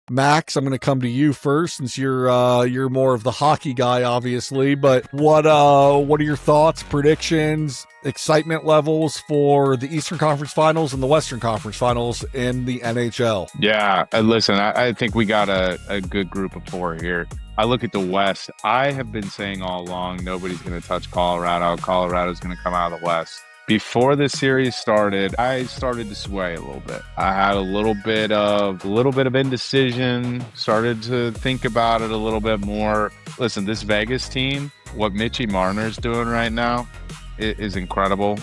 Max, I'm going to come to you first since you're more of the hockey guy, obviously. But what are your thoughts, predictions, excitement levels for the Eastern Conference Finals and the Western Conference Finals in the NHL? Yeah, listen, I think we got a good group of four here. I look at the West. I have been saying all along, nobody's going to touch Colorado. Colorado's going to come out of the West. Before the series started, I started to sway a little bit. I had a little bit of indecision, started to think about it a little bit more. Listen, this Vegas team, what Mitchie Marner's doing right now is incredible.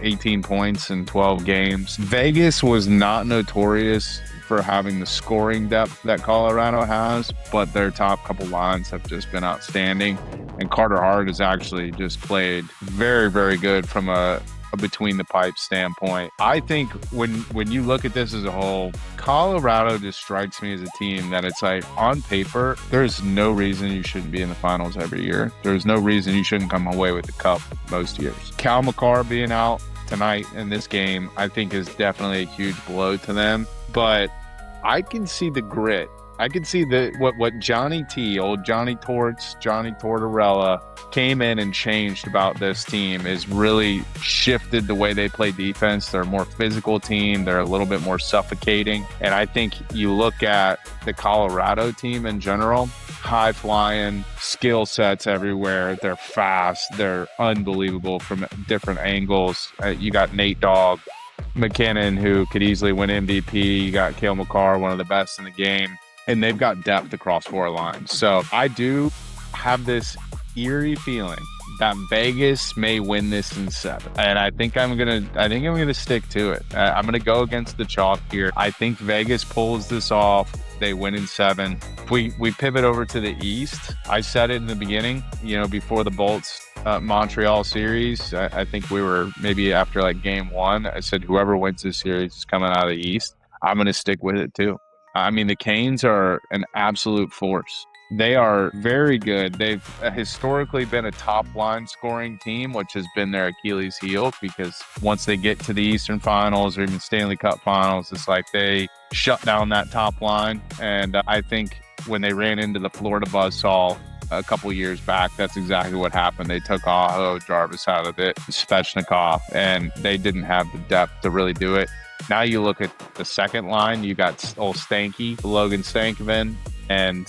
18 points in 12 games. Vegas was not notorious for having the scoring depth that Colorado has, but their top couple lines have just been outstanding. And Carter Hart has actually just played very, very good from a between the pipes standpoint. I think when you look at this as a whole, Colorado just strikes me as a team that it's like, on paper, there's no reason you shouldn't be in the finals every year. There's no reason you shouldn't come away with the cup most years. Cal McCarr being out tonight in this game, I think is definitely a huge blow to them. But I can see the grit. I can see what Johnny T, old Johnny Torts, Johnny Tortorella, came in and changed about this team is really shifted the way they play defense. They're a more physical team. They're a little bit more suffocating. And I think you look at the Colorado team in general, high flying, skill sets everywhere. They're fast. They're unbelievable from different angles. You got Nate Dogg, McKinnon, who could easily win MVP. You got Cale McCarr, one of the best in the game. And they've got depth across four lines. So I do have this eerie feeling that Vegas may win this in 7. And I think I'm gonna stick to it. I'm gonna go against the chalk here. I think Vegas pulls this off. They win in 7. If we pivot over to the East, I said it in the beginning, before the Bolts Montreal series. I think we were maybe after like game 1. I said whoever wins this series is coming out of the East. I'm gonna stick with it too. I mean, the Canes are an absolute force. They are very good. They've historically been a top line scoring team, which has been their Achilles heel, because once they get to the Eastern Finals or even Stanley Cup Finals, it's like they shut down that top line. And I think when they ran into the Florida buzzsaw a couple years back, that's exactly what happened. They took Aho, Jarvis out of it, Svechnikov, and they didn't have the depth to really do it. Now you look at the second line, you got old Stanky, Logan Stankoven, and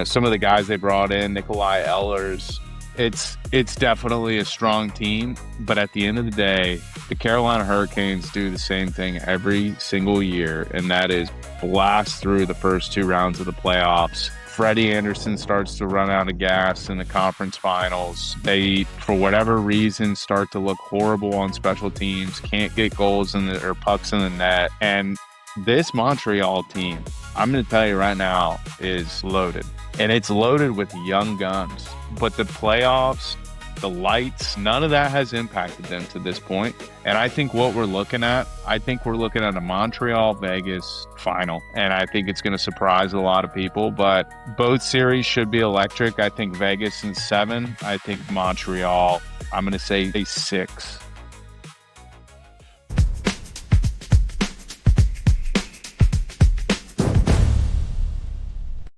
some of the guys they brought in, Nikolai Ehlers. It's definitely a strong team, but at the end of the day, the Carolina Hurricanes do the same thing every single year, and that is blast through the first 2 rounds of the playoffs. Freddie Anderson starts to run out of gas in the conference finals. They, for whatever reason, start to look horrible on special teams, can't get goals or pucks in the net. And this Montreal team, I'm going to tell you right now, is loaded. And it's loaded with young guns. But the playoffs, the lights, none of that has impacted them to this point. And I think what we're looking at, a Montreal-Vegas final. And I think it's going to surprise a lot of people. But both series should be electric. I think Vegas in 7. I think Montreal, I'm going to say a 6.